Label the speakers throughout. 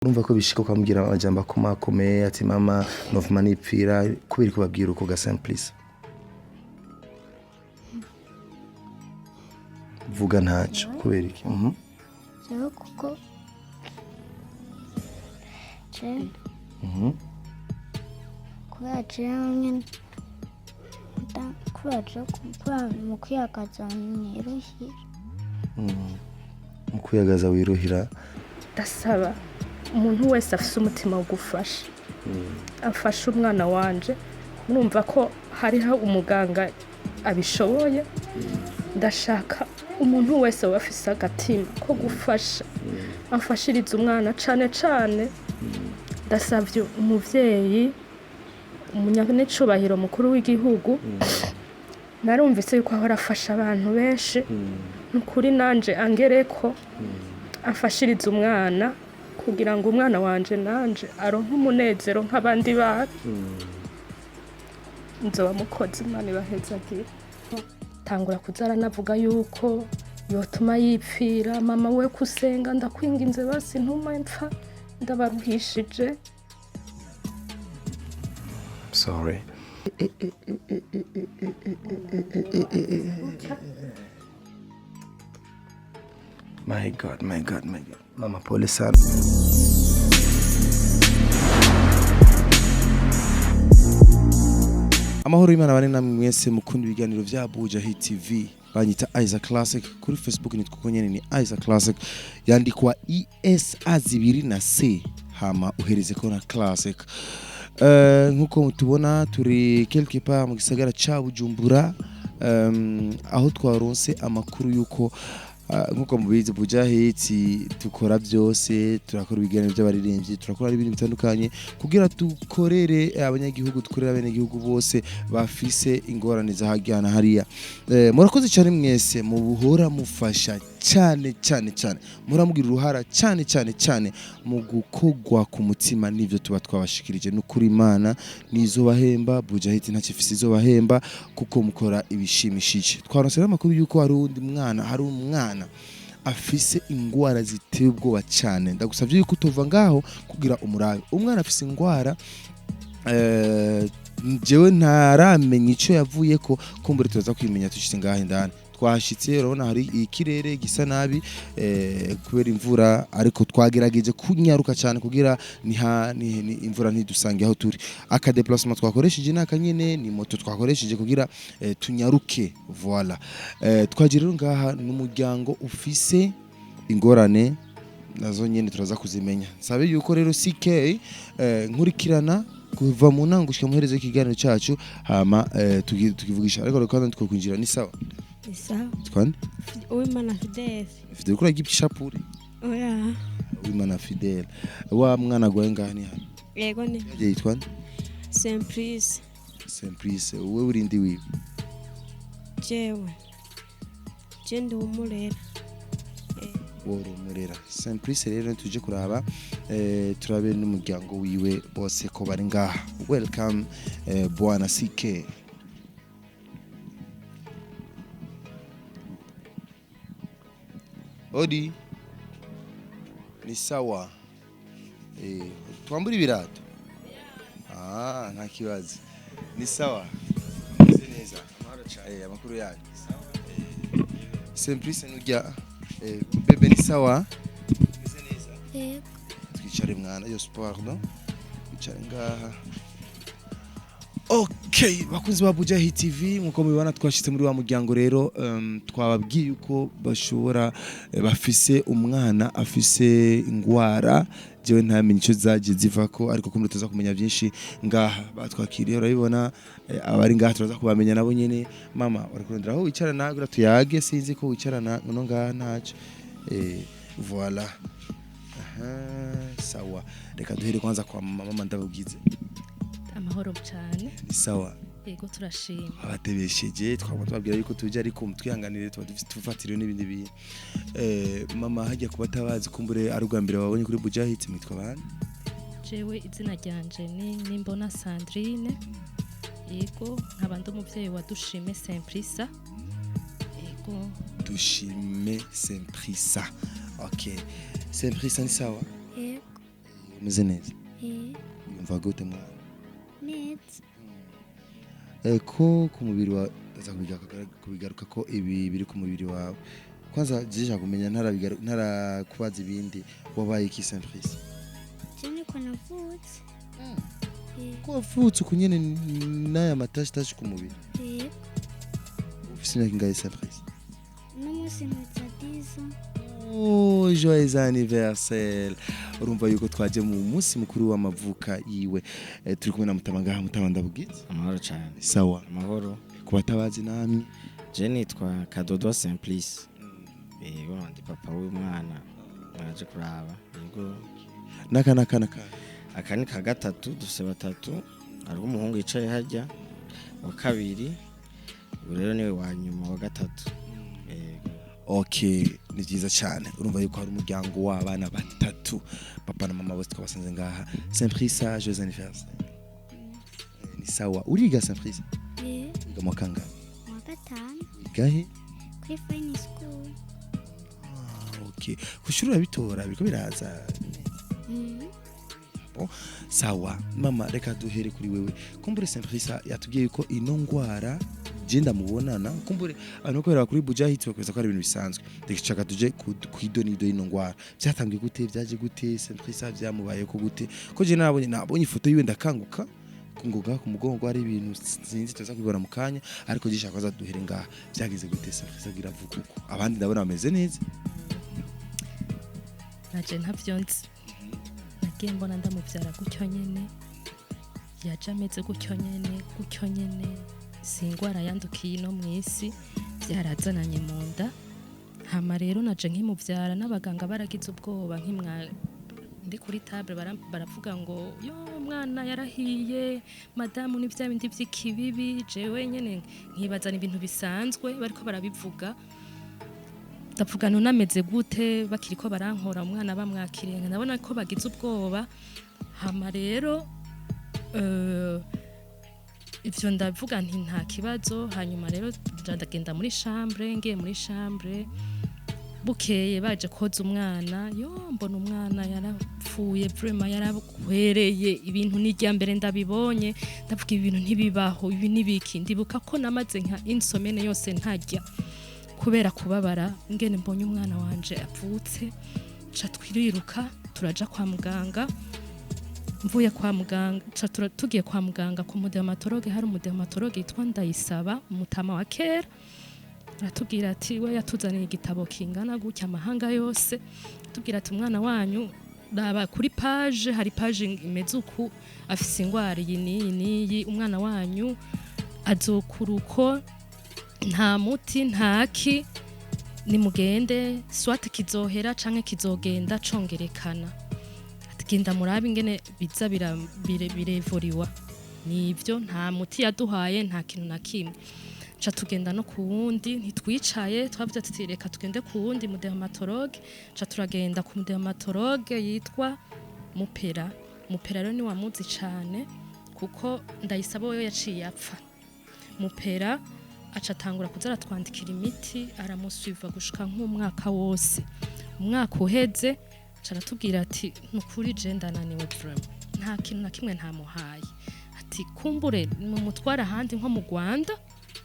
Speaker 1: urumva ko bishika ukambwira amajambo akomakomeye ati mama novuma nipfira kubera kubabwira uko ga Simplice vuga ntaco kubera iki
Speaker 2: Jewe kuko kubera jewe nyene kubera mu kwiyagaza niruhira
Speaker 1: mu kwiyagaza wiruhira
Speaker 3: ndasaba umuntu wese afise umutima wo gufasha afasha umwana wanje murumva ko hariho umuganga abishoboye ndashaka umuntu wese wafise agatima ko gufasha afashiriza umwana cane ndasavye umuvyeyi umunyanicubahiro mukuru w'igihugu narumvise yuko ahora afasha abantu benshi nukuri nanje angereko afashiriza umwana kugira ngo umwana wanje nanje aronke umunezero nk'abandi bana nzoba mukozi Imana ibahezagire tangura kuzara navuga yuko yotuma yipfira mama we kusenga ndakwinginze basi ntuma mpfa ndabaruhishije
Speaker 1: sorry my god mama pole sana amahoro y'Imana bane namwe mwese mukunda ibiganiro vya Abuja Hit TV banyita Isaac Classic kuri Facebook nitwa konyene ni Isaac Classic yandikwa ESA2 na C hama uhereze ko na Classic nkuko mutubona turi quelque part mu gisagara ca Bujumbura aho twaronse amakuru yuko nkuko mubizi Abuja Hit tukora byose turakora ibiganiro by'abaririmbyi turakora ibintu bitandukanye kugira dukorere abanyagihugu dukorera abanyagihugu bose bafise ingorane za hajyana hariya murakoze cyane mwese mu buhora mufasha cyane muramugira uruhara cyane mu gukogwa ku mutima n'ivyo tuba twabashikirije n'ukuri Imana nizo bahemba Abuja Hit ntacifise izo bahemba kuko mukora ibishimishije twaronse amakuru yuko hari umwana afise ingwara ziteye ubwoba cyane ndagusavye yuko utova ngaho kugira umurabe umwana afise ingwara jewe ntaramenya ico yavuye ko kumbure tuza kwimenya tushitse ngaho indani twashitse urabona hari ikirere gisa nabi kubera imvura ariko twagerageje kunyaruka cyane kugira ni imvura ntidusange aho turi aka déplacement twakoresheje nakanyene ni moto twakoresheje kugira tunyaruke voilà twagira ngaha n'umuryango ufise ingorane nazo nyene turaza kuzimenya sabe yuko rero CK nkurikirana kuva mu nangushika muhereze ikiganiro cyacu hama tukivugisha ariko kandi twokwinjira ni sawa
Speaker 2: Sawa.
Speaker 1: Twani?
Speaker 2: Uwimana Fidel.
Speaker 1: Fidel kuri igipishapure.
Speaker 2: Oya.
Speaker 1: Uwimana Fidel. Wa mwana gwaye ngani hano?
Speaker 2: Yego ni.
Speaker 1: Yitwa
Speaker 2: Simplice.
Speaker 1: Simplice. Wewe urindi wiwe.
Speaker 2: Jewe. Jende umurera.
Speaker 1: Woro umurera. Simplice rero tuje kuraba turabe n'umuryango wiwe bose ko bari ngaha. Welcome Bwana CK. Odi ni sawa twambura ibirato nta kibazo ni sawa neza amakuru yanyu Simplice nujya bebe ni sawa neza twicare mwana yo sport no twicare ngaha Okay, bakunzi ba Abuja Hit TV nkuko mubibona twashitse muri wa muryango rero twababwiye uko bashobora bafise umwana afise ingwara jewe ntamenye ico zaje zivako ariko kumwe tuza kumenya byinshi ngaha batwakiriye urabibona abari ngaha turaza kubamenya nabo nyene mama barakurondera aho wicara nagira tuyage sinzi ko wicarana no ngaha ntaco voilà sawa reka duhere kwanza kwa mama ndabubwize
Speaker 3: amahoro cyane
Speaker 1: ni sawa
Speaker 3: yego turashima
Speaker 1: abatebesheje twababwira yuko tuje ariko mutwihanganire tufatire n'ibindi bintu mama hajya kuba tabazi kumbure ari ubwa mbere wabonye kuri Abuja Hit mwitwa bana
Speaker 3: jewe izina ryanje ni Mbona Sandrine yego nkabandi umuvyeyi wa Dushime Simplice yego
Speaker 1: Dushime Simplice okay Simplice ni sawa umeze neza
Speaker 2: eh
Speaker 1: yumva gute mwana
Speaker 2: neza
Speaker 1: ko ku mubiri wa ndaza kubigaruka ko ibi biri ku mubiri wawe kwanza jisha kumenya ntarakubaza ibindi wabaye iki Simplice
Speaker 2: je niko navutse
Speaker 1: ko wavutse kunyene n'aya matashi ku mubiri
Speaker 2: eh
Speaker 1: ufise imyaka ingahe Simplice
Speaker 2: n'umunsi mpetsa 10 ans.
Speaker 1: Oh, joyeux anniversaire. Urumva yuko twaje mu munsi mukuru w'amavuka yiwe. Turi kumwe na Mutama ngaha, Mutama ndabugize.
Speaker 4: Amahoro cyane.
Speaker 1: Sawa.
Speaker 4: Amahoro.
Speaker 1: Kubatabazi namwe.
Speaker 4: Je nitwa Kadodo Simplice. Yego ndi papa w'umwana. Mwaje kuraba. Yego.
Speaker 1: Naka.
Speaker 4: Aka ni ka gatatu dufise batatu. Ari umuhungu yicaye hajya. Wa kabiri. Ubu rero niwe wa nyuma wa gatatu.
Speaker 1: Okay, ni byiza cyane. Urumva yuko hari umuryango w'abana batatu. Papa na mama bose twabasanze ngaha. Simplice, joyeux anniversaire. Ni sawa. Uriga Simplice? Wiga mu kangahe?
Speaker 2: Mu wa gatanu
Speaker 1: Gahe?
Speaker 2: kuri fine school.
Speaker 1: Okay. Kushuri urabitora biko biraza. Sawa. Mama reka duhere kuri wewe. Kumbure Simplice yatubwiye yuko ino ngwara jenda mubonana kumbure abantu ko kuri buja hit bakweza ko ari ibintu bisanzwe ndikishaka tuje kwidonido ino ngwara byatangiye gute byaje gute Simplice byamubaye ko gute ko je nabonye ifoto yiwe ndakanguka kungoga ku mugongo ari ibintu sinzi tuza kwibona mu kanya ariko gishaka za duhere ngaha byageze gute Simplice agira vuga uko abandi ndabona bameze neza
Speaker 3: naje ntavyonzi nagiye mbona ndamuvyara gutyo nyene yaje ameze gutyo nyene singwara yandukiye no mwisi byarazananye mu nda hama rero naje nkimuvyara n'abaganga baragize ubwoba ndi kuri table baravuga ngo yo mwana yarahiye madamu ni bya bindi by'ikibibi jewe nyene nkibazana ibintu bisanzwe bariko barabivuga ndavuga no nameze gute bakiriko barankora umwana bamwakiriye nabona ko bagize ubwoba hama rero ivyo ndavuga nti nta kibazo hanyuma rero ndagenda muri chambre ngiye muri chambre bukeye baje koza umwana yo mbona umwana yarapfuye vraiment yarakwereye ibintu n'ijya mbere ndabibonye ndavuga ibintu ntibibaho ibi nibiki ndibuka ko namaze nka insomene yose ntajya kubera kubabara ngene mbonye umwana wanje apfutse ca twiriruka turaja kwa muganga mvuye kwa muganga tugiye kwa muganga ku mudermatologe hari umudermatologe yitwa Ndayisaba umutama wa kera aratubwira ati we yatuzaniye igitabo kingana gutya amahanga yose tubwira ati umwana wanyu raba kuri page hari page imeze uku afise ingwara iyi niyi umwana wanyu azokuruko nta muti ntaki nimugende swate kizohera canke kizogenda congerekana genda murabe ingene biza birevoriwa nivyo nta muti yaduhaye nta kintu na kimwe ca tugenda no kuwundi ntitwicaye twavuze ati reka tugende kuwundi mu dermatologue ca turagenda ku dermatologue yitwa Mupera rero ni wamuzi cane kuko Ndayisaba yo yaciye apfa Mupera aca tangura kuzara twandikira imiti aramusuiva gushika nk'umwaka wose umwaka uheze caratubwira ati nukuri je ndananiwe vraiment nta kintu na kimwe ntamuhaye ati kumbure mu mutwara handi nko mu Rwanda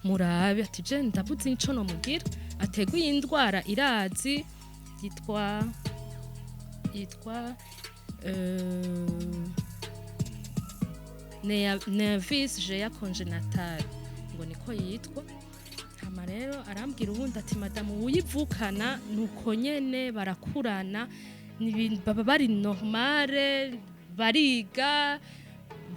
Speaker 3: murabe ati je ndabuze ico no mugira ateguye indwara irazi yitwa nervus gea congénitale ngo niko yitwa hama rero arambwira ubundi ati madamu uyivukana nuko nyene barakurana baba bari normale bariga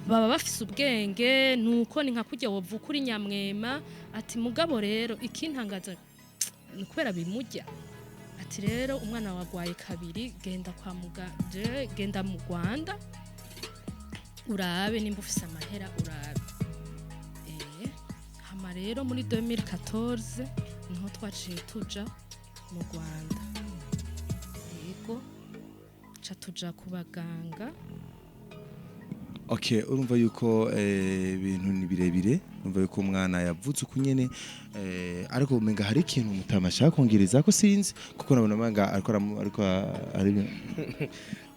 Speaker 3: baba bafise ubwenge nuko ni nka kujya wovuka uri nyamwema ati mugabo rero ikintangaza ni kubera bimujya ati rero umwana wagwaye kabiri genda kwa muganga genda mu Rwanda urabe nimba ufise amahera urabe hama rero muri 2014 niho twaciye tuja mu Rwanda yego tuja ku baganga
Speaker 1: Okay, urumva yuko ibintu ni birebire, urumva yuko umwana yavutse uko nyene ariko umenga hari ikintu mutama ashaka kongereza ko sinzi kuko nabona manga ariko ari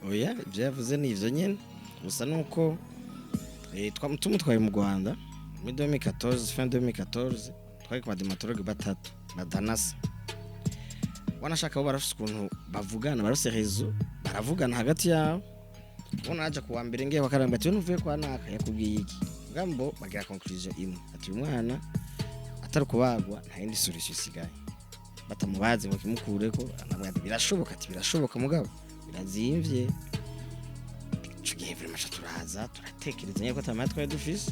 Speaker 4: oya ibyo yavuze ni ivyo nyene gusa nuko tumutwaye mu Rwanda muri 2014 fin 2014 twari ku badematologue batatu badanasa wanashaka bo barafise ukuntu bavugana barafise rezo baravugana hagati yabo ubona aje kuwa mbere ngiye bakaramba ati nuvuye kwa naka yakubwiye iki ngambo bagira conclusion imwe ati umwana atari kubagwa nta yindi solution isigaye batamubaze ngo kimukureko anamwe birashoboka ati birashoboka mugabo birazimvye tugiye vile masha turaza turatekereza nyako tamatwa dufise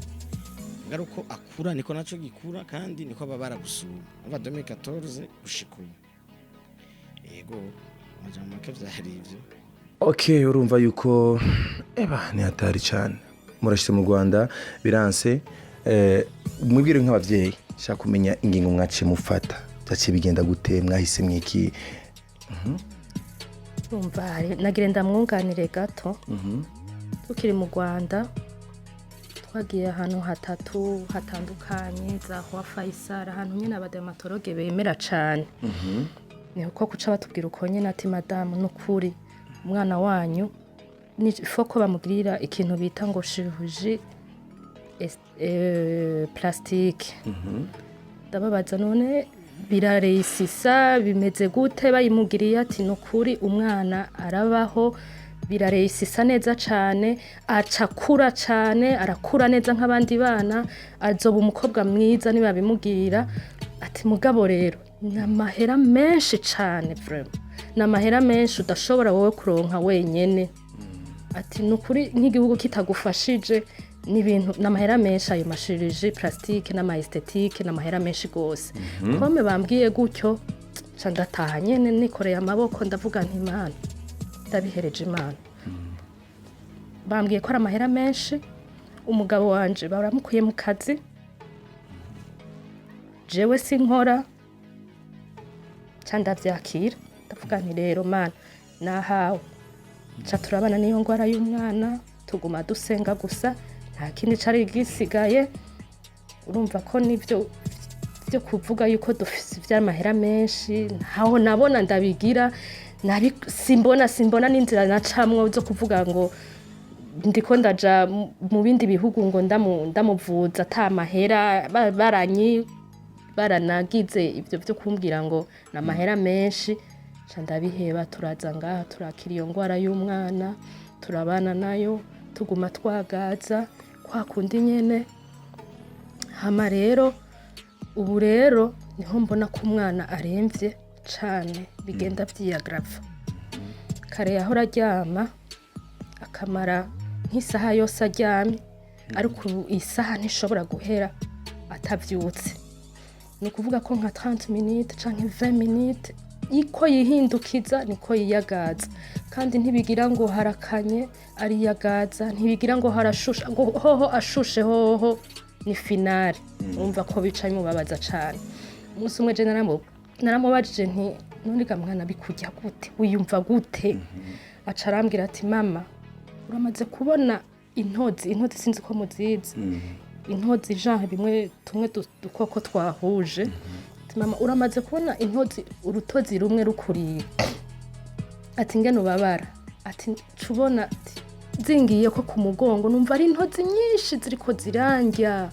Speaker 4: ngaruko akura niko naco gikura kandi niko babara gusura ava 2014 gushikuye yego majambo make vyari ivyo.
Speaker 1: Okay, urumva yuko ni hatari cyane murashitse mu Rwanda biranse mwibwire nk'abavyeyi shaka kumenya ingingo mwace mufata byace bigenda gute mwahise mwiki
Speaker 3: urumva nagire ndamwunganire gato tukiri mu Rwanda twagiye ahantu hatatu hatandukanye za kwa Faisal ahantu nyene abadematologue bemera cyane ni uko kuca batubwira uko nyene ati madame nukuri umwana wanyu ni foko bamugirira ikintu bita ngo chirurgie plastique ndababaza none birareisisa bimeze gute bayimugiriye ati nukuri umwana arabaho birareisisa neza cyane acakura cyane arakura neza nk'abandi bana azoba umukobwa mwiza niba bimugirira ati mugabo rero namahera menshi cyane vraiment namahera menshi udashobora wowe kuronka wenyene ati nukuri nk'igihugu kitagufashije n'ibintu namahera menshi ayo mashirurgie plastique n'ama esthétique namahera menshi gose kome bambwiye gutyo ca ndataha nyene nikoreye amaboko ndavuga nti Imana ndabihereje Imana bambwiye ko ari amahera menshi umugabo wanje baramukuye mu kazi jewe sinkora ca ndavyakira ndavuga nti rero Mana nahawe ca turabana niyo ngwara y'umwana tuguma dusenga gusa nta kindi cari gisigaye urumva ko nivyo byo kuvuga yuko dufise ivy'amahera menshi ntaho nabona ndabigira nari simbona n'inzira nacamwo zo kuvuga ngo ndiko ndaja mu bindi bihugu ngo ndamuvuza ata mahera baranagize ibyo byo kumbwira ngo namahera menshi ca ndabiheba turaza ngaha turakira iyo ngwara y'umwana turabana nayo tuguma twagaza kwa kundi nyene hama rero ubu rero niho mbona ko umwana aremvye cane bigenda vyiyagrava kare yahora aryama akamara nk'isaha yose aryamye ariko isaha ntishobora guhera atavyutse ni ukuvuga ko nka 30 minutes canke 20 minutes iko yihindukiza niko yiyagaza kandi ntibigira ngo harakanye ariyagaza ntibigira ngo harashusha ngo hoho ashushe hoho ni finale umva ko bicaye mubabaza cyane umunsi umwe je naramubajije nti none ga mwana bikujya gute wiyumva gute acarambwira ati mama uramaze kubona intozi sinzi ko muzizi intozi genre bimwe tumwe dukoko twahuje mama uramaze kubona intozi urutozi rumwe rukuriye ati ngene ubabara ati cubona zingiye ko ku mugongo numva ari intozi nyinshi ziriko zirangya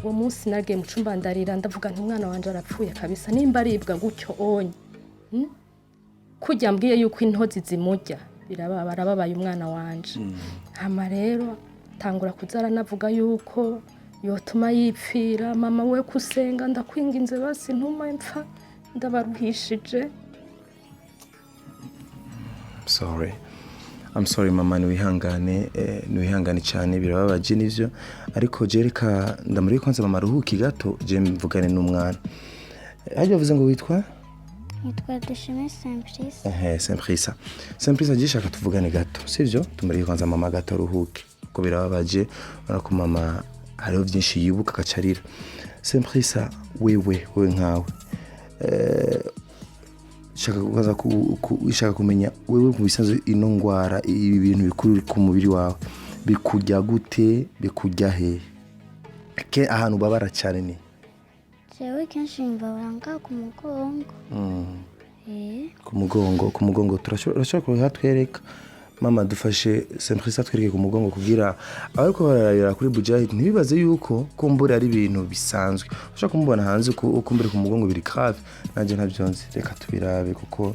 Speaker 3: uwo munsi nagiye mu cumba ndarira ndavuga nti umwana wanje arapfuye kabisa nimba aribwa gutyo onye kujya mbwiye yuko intozi zimujya barababaye umwana wanje hama rero tangura kuzara navuga yuko yotuma yipfira mama we kusenga ndakwinginze basi ntuma impfa ndabaruhishije.
Speaker 1: I'm sorry mama niwihangane cyane birababaje nivyo ariko jereka ndamuri konse mama ruhuki gato je mvugane n'umwana aje bavuze ngo witwa
Speaker 2: Dushime Simprisa.
Speaker 1: Simprisa gishaka tuvugane gato sivyo tumuri konse mama gato ruhuki ko birababaje ariko mama hariho byinshi yibuka akacarira. Simprisa wewe nkawe shaka kumenya wewe mu bisanzwe ino ngwara ibi bintu bikuru ku mubiri wawe bikujya gute bikujya he ke ahantu babara cyane ni
Speaker 2: jewe kenshi mbabara ngaha ku mugongo
Speaker 1: ku mugongo turashobora kuhatwereka mama dufashe Simplice atwereke ku mugongo kugira ariko bararira kuri Bujahid ntibibaze yuko kumbura ari ibintu bisanzwe ushaka kumubona hanze ukumbure ku mugongo biri grave nanje ntabyonzi reka tubirabe kuko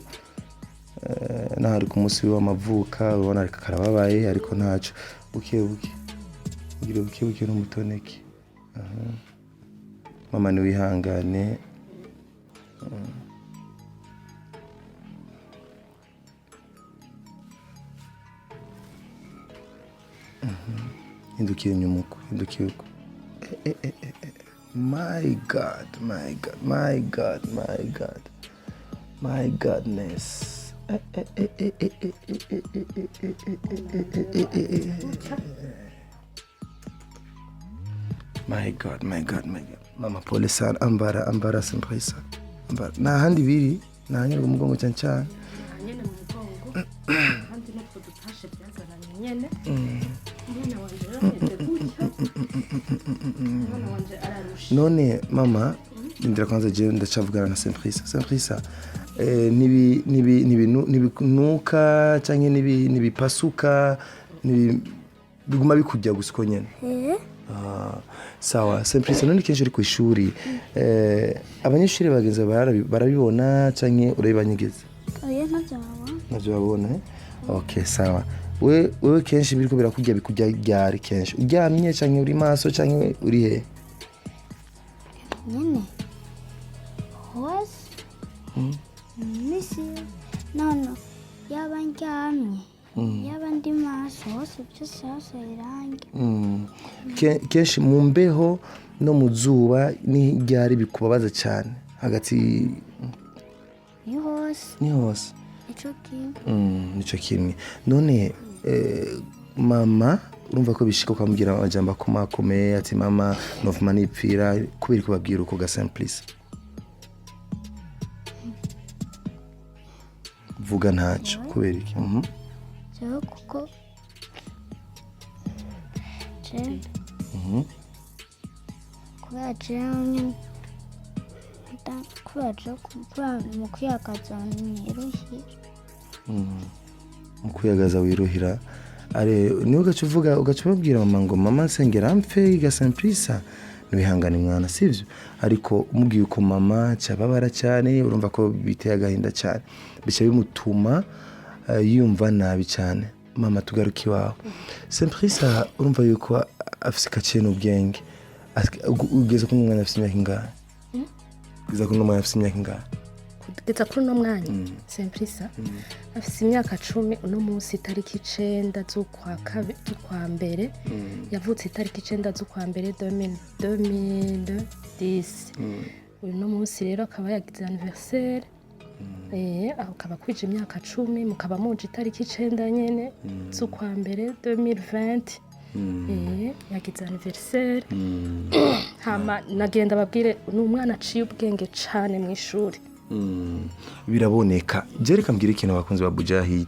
Speaker 1: nahari ku munsi w'amavuka ubona ariko karababaye ariko ntaco buke n'umutoneke mama ni wihangane hindukiye nyumuko my godness my god mama pole sana ambara Simplice ambara na handi biri na hanyura umugongo cyane
Speaker 3: nyene mu mugongo kandi no kudutashe byazananye nyene mwana wanje ararusha
Speaker 1: none mama ndira kwanza je ndacavugana na Simplice nibinuka canke nibipasuka biguma bikujya gusuko nyene sawa Simplice none kenshi uri ku ishuri abanyeshuri bagenza barabibona canke urabibanyigeze navyo babona okay sawa wewe kenshi biriko birakujya ryari kenshi uryamye canke uri maso canke uri he
Speaker 2: nyene hose misi nono yaba ndyamye yaba ndi maso hose byose hose irangi
Speaker 1: kenshi mu mbeho no mu zuba ni ryari bikubabaza cyane hagati ni hose nico kimwe none mama urumva ko bishika kwambwira amajambo akomakomeye ati mama novuma nipfira kubera ko babwira uko ga Simplice vuga ntaco kubera iki
Speaker 2: jewe kuko kubera jewe kubera mu kwiyagaza niruhira
Speaker 1: mu kwiyagaza wiruhira niwe ugacubabwira mama ngo mama nsengera mpfe ga Simplice nibihangane mwana sivyo ariko umubwiye uko mama cyababara cyane urumva ko biteye agahinda cyane bice bimutuma yumva nabi cyane mama tugaruki wawe Simplice urumva yuko afise kaciye n'ubwenge ugeze ko umwana afise imyaka ingahe ugeze ko umwana afise imyaka ingahe
Speaker 3: kugeza kuri uno mwanya Simplice afise imyaka 10 uno munsi itariki 9 z'ukwa mbere yavutse itariki 9 z'ukwa mbere 2010 uno munsi rero akaba yagize anniversaire akaba kwije imyaka 10 mukaba muje itariki 9 nyene z'ukwa mbere 2020 yagize anniversaire hama nagenda babwire n'umwana aciye ubwenge cane mu ishuri
Speaker 1: biraboneka jereka mbwira ikintu abakunzi ba Bujahid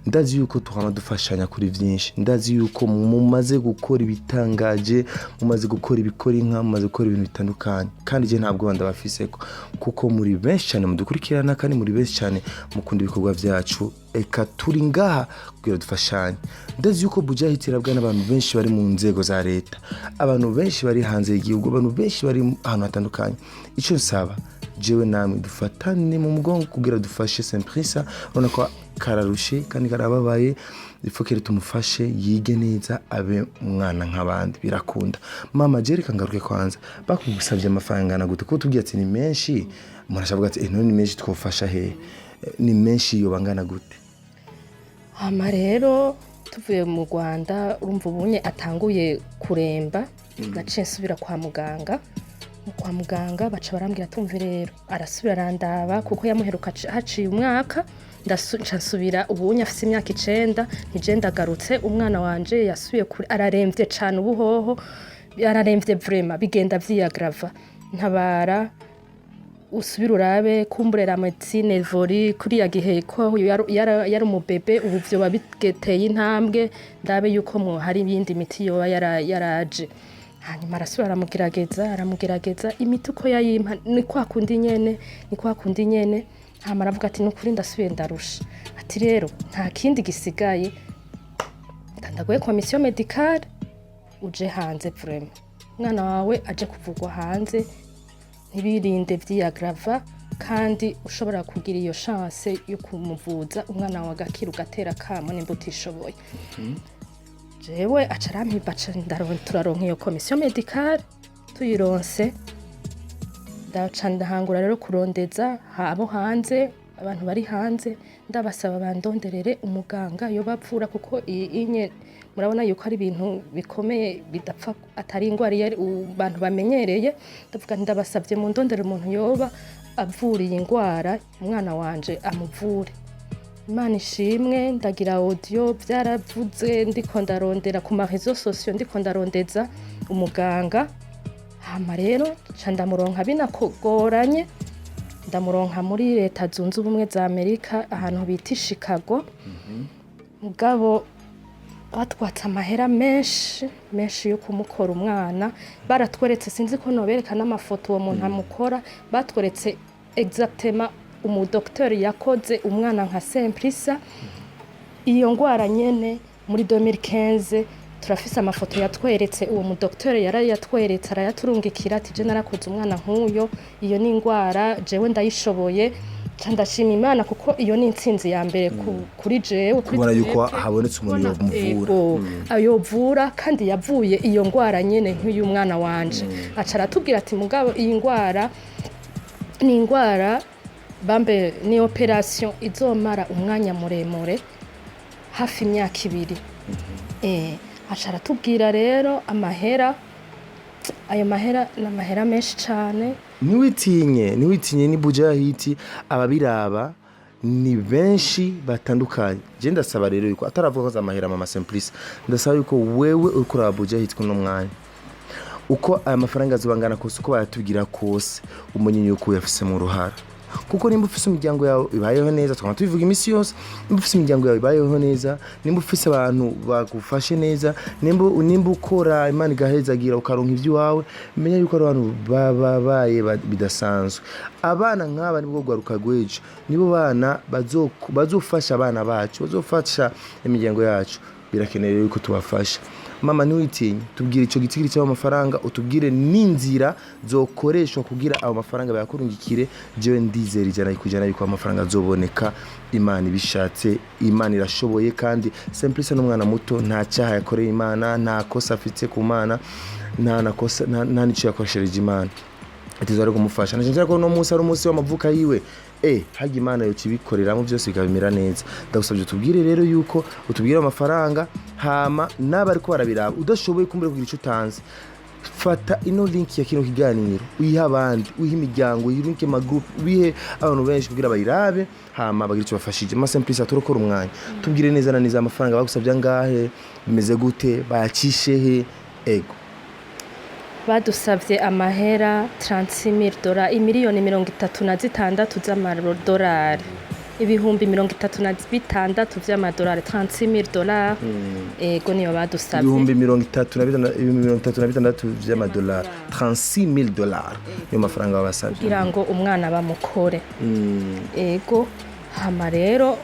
Speaker 1: ndazi yuko tuhama dufashanya kuri byinshi ndazi yuko mumaze gukora ibitangaje mumaze gukora ibikora inka mumaze gukora ibintu bitandukanye kandi je ntabwo banda bafiseko kuko muri benshi cyane mudukurikirana kandi muri benshi cyane mukunda ibikorwa byacu eka turi ngaha kugira dufashanye ndazi yuko Bujahid irabwa n'abantu benshi bari mu nzego za leta abantu benshi bari hanze y'igihugu abantu benshi bari ahantu hatandukanye icyo nsaba jewe namwe dufatane mu mugongo kugira dufashe Simplice ubona ko kararushe kandi karababaye ifokere tumufashe yige neza abe umwana nk'abandi birakunda mama jereka ngaruke kwanza bakugusabye amafaranga na gute ko tugiye ati ni menshi murashavuga ati none ni menshi twofasha he ni menshi yo bangana gute
Speaker 3: hama rero tuvuye mu Rwanda urumva ubunye atanguye kuremba naciye nsubira kwa muganga baca barambwira tumve rero arasubira arandaba kuko yamuheruka haciye umwaka ndasubira ubunye afise imyaka 9 nije ndagarutse umwana wanje yasubiye kuri araremvye cyane ubuhoho araremvye vraiment bigenda vyiyagrava ntabara usubira urabe kumbure la medecine vori kuriya gihe ko yari umubebe ubu vyoba bigeteye intambwe ndabe yuko mu hari ibindi miti yoba yaraje hanyuma arasubira aramugerageza imiti uko yayimpa ni kwa kundi nyene hama aravuga ati nukuri ndasubiye ndarusha ati rero nta kindi gisigaye ndaguye commission médicale uje hanze vraiment mwana wawe aje kuvugwa hanze ntibirinde vyiyagrava kandi ushobora kugira iyo chance yo kumuvuza umwana wawe agakira ugatera kamo nimba utishoboye jewe acarampiba turaronka iyo commission médicale tuyironse ndaca ndahangura rero kurondeza abo hanze abantu bari hanze ndabasaba bandonderere umuganga yo bavura kuko inye murabona yuko ari ibintu bikomeye bidapfa atari ingwara yari abantu bamenyereye ndavuga ndabasabye mu ndondere umuntu yoba avuriye ingwara umwana wanje amuvure Imana ishimwe ndagira audio byaravuze ndiko ndarondera ku ma réseaux sociaux ndiko ndarondeza umuganga hama rero ca ndamuronka binakogoranye ndamuronka muri leta zunze ubumwe za Amerika ahantu bita Chicago mugabo batwatsa amahera menshi yo kumukora umwana baratweretse sinzi ko nobereka n'amafoto uwo muntu amukora batweretse exactement umudokteur yakoze umwana nka Simplisa iyo ngwara nyene muri 2015 turafise amafoto yatweretse uwo mudokteur yatweretse arayaturungikira ati je narakoze umwana nk'uyo iyo ni ingwara jewe ndayishoboye ndashima Imana kuko iyo ni intsinzi ya mbere kuri jewe
Speaker 1: kubona yuko habonetse umuntu yomuvura
Speaker 3: ayovura kandi yavuye iyo ngwara nyene nk'uyu mwana wanje aca aratubwira ati mugabo iyi ngwara ni ingwara bambe ni operation izomara umwanya muremure hafi imyaka 2 aca aratubwira rero amahera ayo mahera n'amahera menshi cyane
Speaker 1: niwitinye ni Bujahidi ababiraba ni benshi batandukanye je ndasaba rero yuko ataravuga ko amahera mama Simplice ndasaba yuko wewe uriko uraba Bujahidi kuno mwanya uko aya mafaranga azobangana kose uko bayatugira kose umunyenye yuko yafise mu ruhara kuko nimba ufise umuryango yawe ibayeho neza twama tubivuga imisi yose nimba ufise umuryango yawe ibayeho neza nimba ufise abantu bagufashe neza nimba ukora Imana igahezagira ukaronka ivyo wawe menya yuko ari abantu babaye bidasanzwe abana nk'aba nibwo gwaruka gweje nibo bana bazofasha abana bacu bazofasha imiryango yacu birakeneye yuko tubafasha mama niwitinye tubwire ico gitigiri cyo amafaranga utubwire n'inzira zokoreshwa kugira abo mafaranga bayakurungikire jewe ndizera ijana yuko amafaranga azoboneka Imana ibishatse Imana irashoboye kandi Simplice n'umwana muto nta cyaha yakoreye Imana nta kosa afite ku Mana nta nico yakoresheje Imana atizare kumufasha nje ko no munsi ari umunsi w'amavuka yiwe haga Imana yo kibikoreramo byose bikabimira neza ndagusabye tubwire rero yuko utubwire amafaranga hama nabari ko barabiraba udashoboye kumbure kugira ico utanze fata ino link ya kino kiganiro uyiha abandi uyiha imiryango uyirinke ma group bihe abantu benshi kugira bayirabe hama bagira ico bafashije ma Simplice aturokora umwanya tubwire neza na neza amafaranga bagusabye angahe bimeze gute bayacishe he ego
Speaker 3: badusavye amahera $30,000 imiliyoni 36 z'amadolari ibihumbi 36 vy'amadolari $30,000 ego niyo badusavye
Speaker 1: ibihumbi 36 vy'amadolari $36,000 yo mafaranga babasavye
Speaker 3: kugira ngo umwana bamukore ego hama rero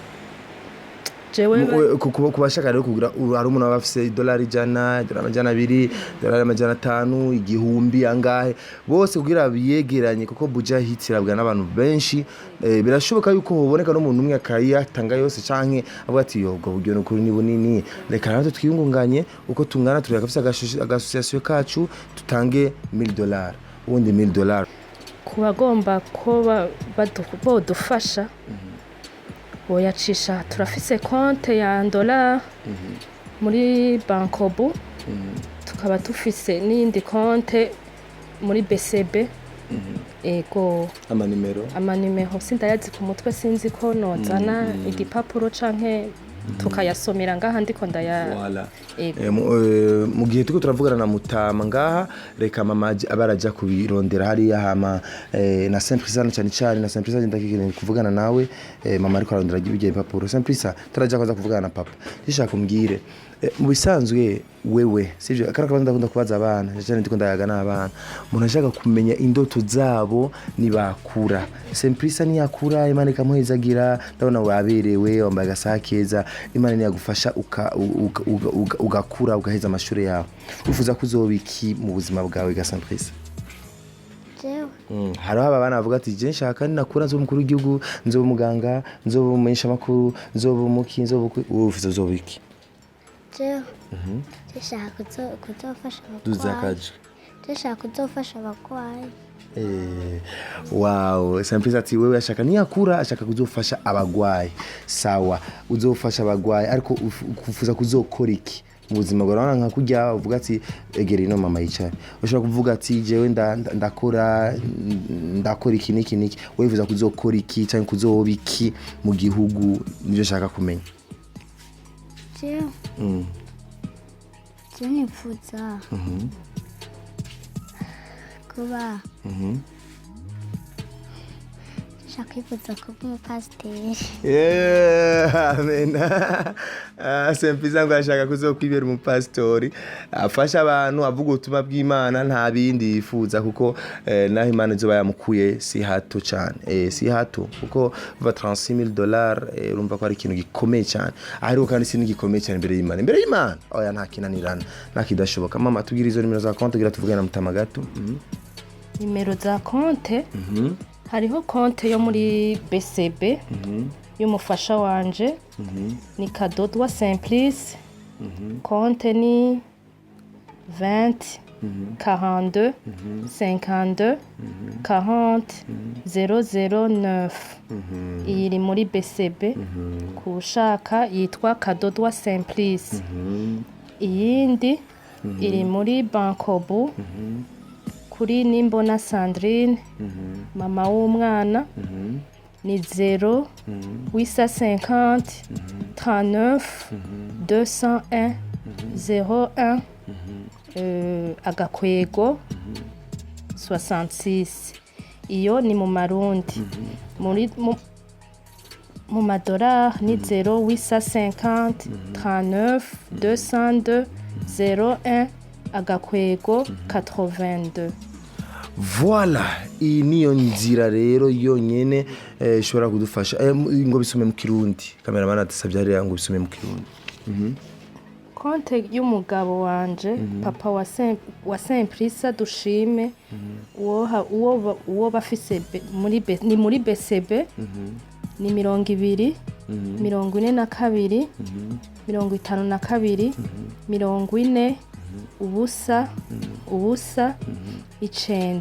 Speaker 1: kubashaka rero kugira ari umuntu abafise $100 $200 $500 igihumbi angahe bose kugira biyegeranye kuko Bujahidi irabwa n'abantu benshi birashoboka yuko hoboneka no umuntu umwe akayatanga yose canke avuga ati yobwo buryo no kuri ni bunini reka natwe twiyungunganye uko tungana turi agafise agasociation kacu tutange $1,000 ubundi $1,000
Speaker 3: kubagomba ko badufasha boyacisha turafise konte ya $1 muri Bankobu tukaba tufise n'indi konte muri BCB ego amanimero sindayazi ku mutwe sinzi ko nozana igipapuro canke tukayasomera ngaha ndiko ndaya
Speaker 1: Voilà.
Speaker 3: Ego.
Speaker 1: Mu gihe tuko turavugana na Mutama ngaha reka mama abaraja kubirondera hariya hama na Simplisa cyane cyane na Simplisa ndakigene kuvugana nawe mama ariko arondera ibijye papuro Simplisa taraja kwaza kuvugana na papa ndishaka kumbwire mu bisanzwe wewe sivyo akarakaba ndakunda kubaza abana cyane ndiko ndayaga n'abana umuntu ashaka kumenya indoto zabo nibakura Simplisa ni yakura Imana ikamuhezagira ndabona waberewe wambaye gasakeza Imana ni yagufasha ugakura ugaheza amashuri yawe ufuza kuzobiki mu buzima bwawe ga Simplisa hariho aba bana bavuga ati je nshaka nakura nzo mukuru w'igihugu nzo muganga nzo mumenyesha makuru nzo muki nzo ufuza zobiki
Speaker 2: ndashaka kuzofasha
Speaker 1: duzakaje
Speaker 2: ndashaka kuzofasha abagwayi
Speaker 1: wow Simplisa ati wewe ashaka niyakura ashaka kuzofasha abagwayi sawa uzofasha abagwayi ariko kufuza kuzokora iki mu buzima bwawe nka kujya uvuga ati egera ino mama yicaye ushobora kuvuga ati jewe ndakora iki niki wevuza kuzokora iki cyangwa kuzobiki mu gihugu nibyo shaka kumenya
Speaker 2: je nifuza kuba kwifuza kuba umupasiteri
Speaker 1: amen Simplisa ngo ashaka kuzokwibera umupasitori afasha abantu avuga ubutumwa bw'Imana nta bindi yifuza kuko naho Imana izo bayamukuye si hato cyane si hato kuko va $36,000 urumva ko ari ikintu gikomeye cyane ariko kandi si n'igikomeye cyane imbere y'Imana oya nta kinanirana nta kidashoboka mama tugira izo nimero za konti kugira tuvugane na Mutama gato
Speaker 3: nimero za konte hariho konte yo muri BCB y'umufasha wanje ni Kadodwa Simplice konte ni 20 42 52 40 009 iri muri BCB kushaka yitwa Kadodwa Simplice iyindi iri muri Bankobu kuri Nimbona Sandrine mama w'umwana ni 0 850 39 201 01 agakwego 66 iyo ni mu marundi mu madolari ni 0 850 39 202 01 agakwego 82
Speaker 1: Voilà iyi niyo nzira rero yonyene ishobora kudufasha ngo bisume mu Kirundi cameraman atasabye ari ngo bisume mu Kirundi
Speaker 3: konte y'umugabo wanje papa wa Simplisa dushime uwo bafise muri BCB ni 200 42 52 40 ubusa 9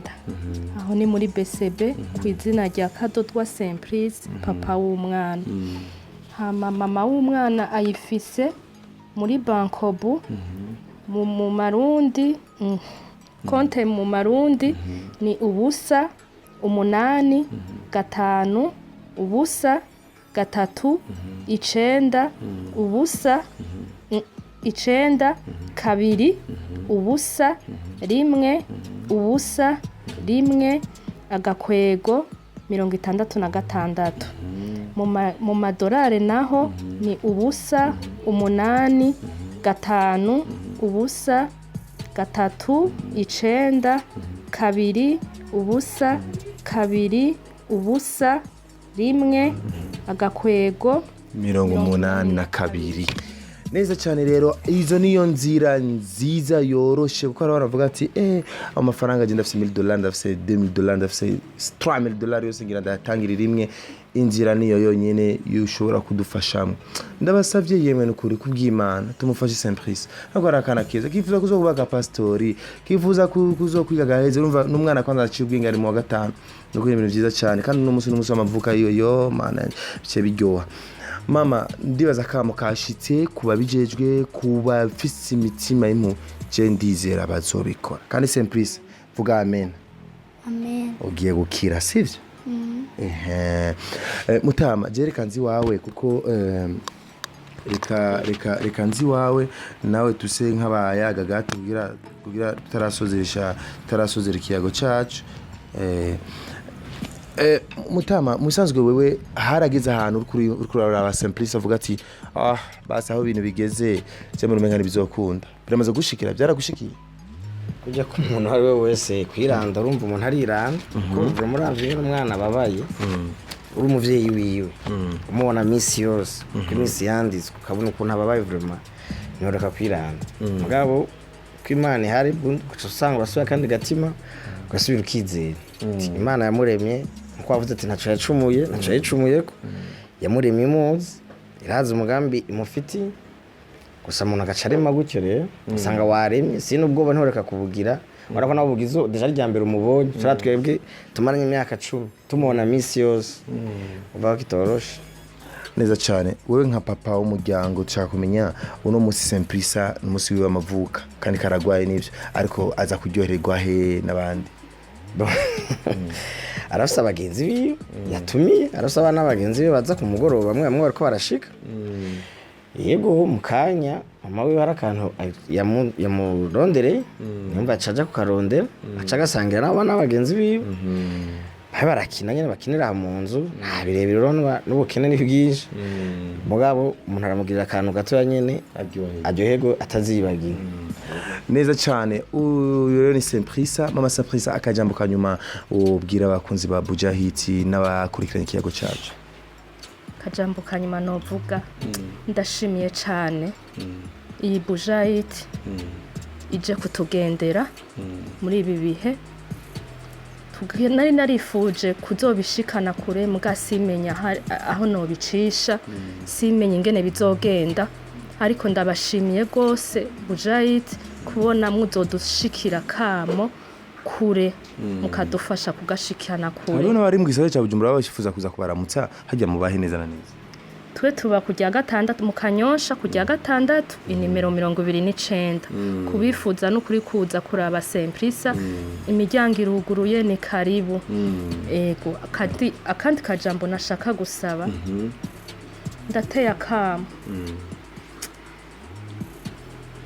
Speaker 3: aho ni muri BCB ku izina rya Kadodwa Simplice papa w'umwana hama mama w'umwana ayifise muri Bankobu mu marundi konte mu marundi ni ubusa 8 5 ubusa 3 9 ubusa 9 2 ubusa 1 ubusa 1 agakwego 66 mu madolari naho ni ubusa 8 5 ubusa 3 9 2 ubusa 2 ubusa 1 agakwego
Speaker 1: 82 neza cyane rero izo niyo nzira nziza yoroshe kuko baravuga ati amafaranga agenda afise $1,000 ndafise $2,000 ndafise $3,000 yose ngira ndatangira rimwe inzira niyo yonyene yushobora kudufashamo ndabasavye yemwe n'ukuri kubw'Imana tumufashe Simplice nako arakana keza kifuza kuzokubaka pastori kifuza kuzokwiga gaheze urumva n'umwana kwanza aciye ubwenge ari mu wa gatanu nuko ibintu byiza cyane kandi n'umunsi w'amavuka yo mana bice biryoha mama ndibaza kamo kashitse kuba bijejwe kuba fisi imitima impu je ndizera bazobikora kandi Simplice vuga amen ugiye gukira sivyo Mutama jerekanzi wawe kuko reka nzi wawe nawe tuse nk'abayaga gato kugira tutarasozera ikiyago cacu. Mutama musanzwe wewe harageze ahantu uri kuraraba Simplice avuga ati basi aho ibintu bigeze cyo muri mengana bizokunda biramaze gushikira byaragushikiye
Speaker 4: kujya ku muntu ari we wese kwiranda urumva umuntu ariranda kuko muravye umwana babaye uri umuvyeyi wiwe umubona misi yose imisi yanditswe ukabona ukuntu ababaye vraiment nyoreka kwiranda mugabo ko Imana ihari usanga basuye kandi gatima ugasubira ukizera Imana yamuremye uko wavuze ati ntaco yacumuye ko yamuremye imuzi irazi umugambi imufiti gusa umuntu agacarema gutyo rero usanga waremye si n'ubwoba ntoreka kubugira urabona nawe bugizo deja rya mbere umubonye twebwe tumaranye imyaka 10 tumubona misi yose uva kitoroshe
Speaker 1: neza cyane. Wewe nka papa w'umuryango ushaka kumenya uno musi Simplice n'umusi wiwe amavuka kandi karagwaye n'ivyo ariko aza kuryohererwa he n'abandi
Speaker 4: arafise abagenzi biwe yatumiye arafise abana abagenzi biwe baza ku mugoroba bamwe bariko barashika yego mukanya mama wiwe harakantu yamurondereye nyumva acaja ku karondera aca gasangira n'abana abagenzi biwe barakina nyene bakinira mu nzu nta birebire n'ubukene n'ibwije mugabo umuntu aramugirira akantu gato nyene aryohego atazibagira
Speaker 1: neza cyane. Uyu rero ni Simplice. Mama Simplice akajambo kanyuma ubwira abakunzi ba Buja Hit n'abakurikirana ikiyago cyacu.
Speaker 3: Kajambo kanyuma novuga ndashimiye cyane iyi Buja Hit ije kutugendera muri ibi bihe nari narifuje kuzobishikana kure muga simenya aho nobicisha simenya ingene bizogenda ariko ndabashimiye gose Buja Hit kubona muzodushikira kamo kure mukadufasha kugashikana kure.
Speaker 1: Abona bari mu gisagara cya Bujumbura bashifuza kuza kubaramutsa hajya mu bahe neza na neza.
Speaker 3: Twe tuba kujya gatandatu mu Kanyosha kujya gatandatu inimero 29 kubifuza no kuri kuza kuraba Simplice imiryango iruguruye ni karibu. Ego akandi kajambo nashaka gusaba ndateye akamo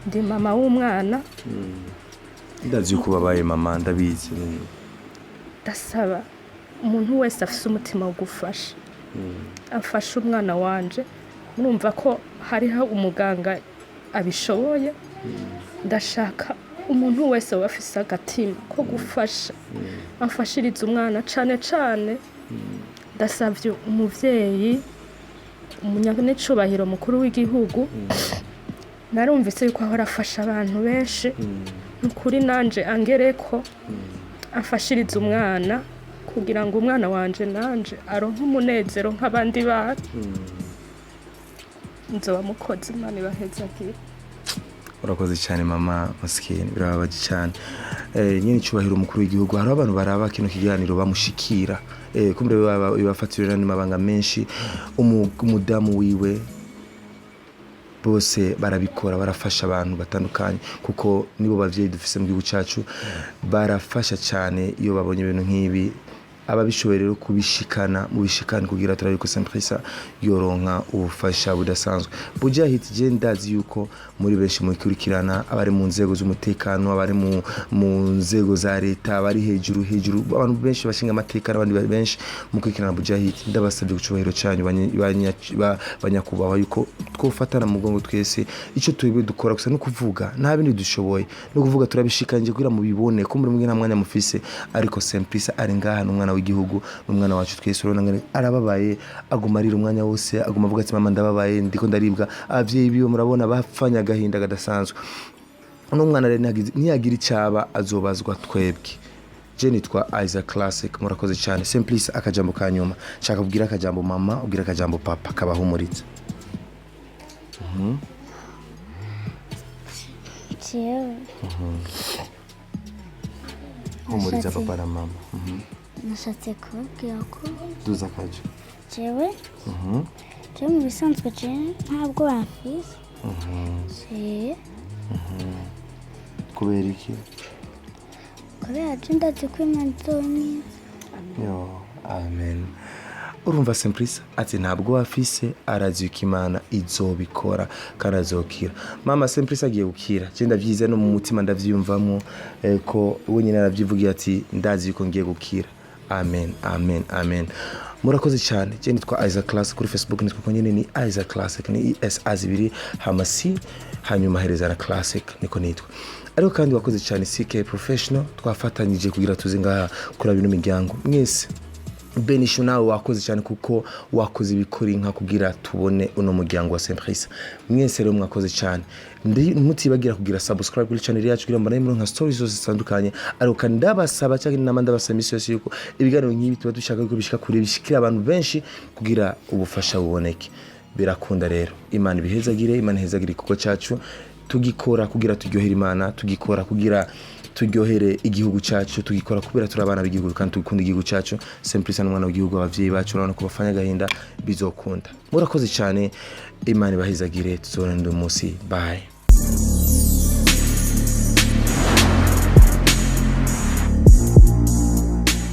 Speaker 3: ndi mama w'umwana
Speaker 1: ndazi uko babaye mama ndabizi
Speaker 3: ndasaba umuntu wese afise umutima wo gufasha afasha umwana wanje murumva ko hariho umuganga abishoboye ndashaka umuntu wese wafise agatima ko gufasha amfashiriza umwana cane ndasavye umuvyeyi umunyacubahiro mukuru w'igihugu narumvise yuko ahora afasha abantu benshi nukuri nanje angereko afashiriza umwana kugira ngo umwana wanje nanje aronke umunezero nk'abandi bana nzoba mukozi Imana ibahezagire.
Speaker 1: Urakoze cyane mama Maskini birababaje cyane. Nyine cyubahiro umukuru w'igihugu hari abantu baraba kino kiganiro bamushikira kumbe bibafatirira n'amabanga menshi umudamu wiwe bose barabikora barafasha abantu batandukanye kuko nibo bavyeyi dufise mu gihugu cyacu barafasha cyane iyo babonye ibintu nk'ibi ababishoboye rero kubishikana mu bishikana kugira turabe ko Simplice yoronka ubufasha budasanzwe. Buja Hit je ndazi yuko muri benshi mukurikirana abari mu nzego z'umutekano abari mu nzego za leta abari hejuru abantu benshi bashinga amateka n'abandi benshi mukurikirana Buja Hit ndabasabye gucubahiro cyanyu banyakubaho yuko twofatana mu gongo twese icyo twebwe dukora gusa no kuvuga nta bindi dushoboye no kuvuga turabishikanje kugira mu bibone ko muri mwe mwanya mufise ariko Simplice ari ngaha n'umwana w'igihugu n'umwana wacu twese urona arababaye aguma arira umwanya wose aguma avuga ati mama ndababaye ndiko ndaribwa abavyeyi biwe murabona bapfanya agahinda gadasanzwe uno mwana rero ntiyagira icyaba azobazwa twebwe. Je nitwa Isaac Classic murakoze cyane. Simplice akajambo kanyuma shaka kubwira akajambo mama ubwira akajambo papa kabahumuritse.
Speaker 2: Jewe
Speaker 1: humuriza papa na mama.
Speaker 2: nashatse kubabwira ko
Speaker 1: Duza kaje
Speaker 2: jewe mu bisanzwe ntabwo bamfise
Speaker 1: kubera iki
Speaker 2: kubera je ndazi ko Imana izomwiza.
Speaker 1: yo amen. urumva Simplice ati ntabwo wafise arazuka Imana izobikora karazokira. Mama Simplice agiye gukira je ndavyize no mu mutima ndavyumvamo ko we nyine aravyivugiye ati ndazi yuko ngiye gukira. Amen, amen, amen. Murakoze cyane. Je nitwa Isaac Classic kuri Facebook, nitwa konyene ni Isaac Classic, ni ESA2 hamasi hanyuma hereza na Classic niko nitwa. Ariko kandi wakoze cyane CK Professional, twafatanyije kugira tuze ngaha kuri bino miryango mwese. Benisho nawe wakoze cyane kuko wakoze ibikora inka kugira tubone uno muryango wa Simplice. Mwese rero mwakoze cyane. Mutibagira kugira subscribe kuri channel yacu kugira mbana nka stories zose zitandukanye. Ariko kandi ndabasaba cyangwa inama ndabasaba imisi yose yuko ibiganiro nk'ibi tuba dushaka ko bishika kure bishikira abantu benshi kugira ubufasha buboneke. Birakunda rero. Imana ibihezagire, Imana ihezagire kuko cyacu tugikora kugira turyohere Imana, tugikora kugira turyohere igihugu cyacu, tugikora kubera turabana b'igihugu kandi tugikunda igihugu cyacu. Simplice n'umwana w'igihugu, abavyeyi bacu urabona ko bafanya gahinda bizokunda. Murakoze cyane, Imana ibahezagire, tuzorenda umunsi. Bye.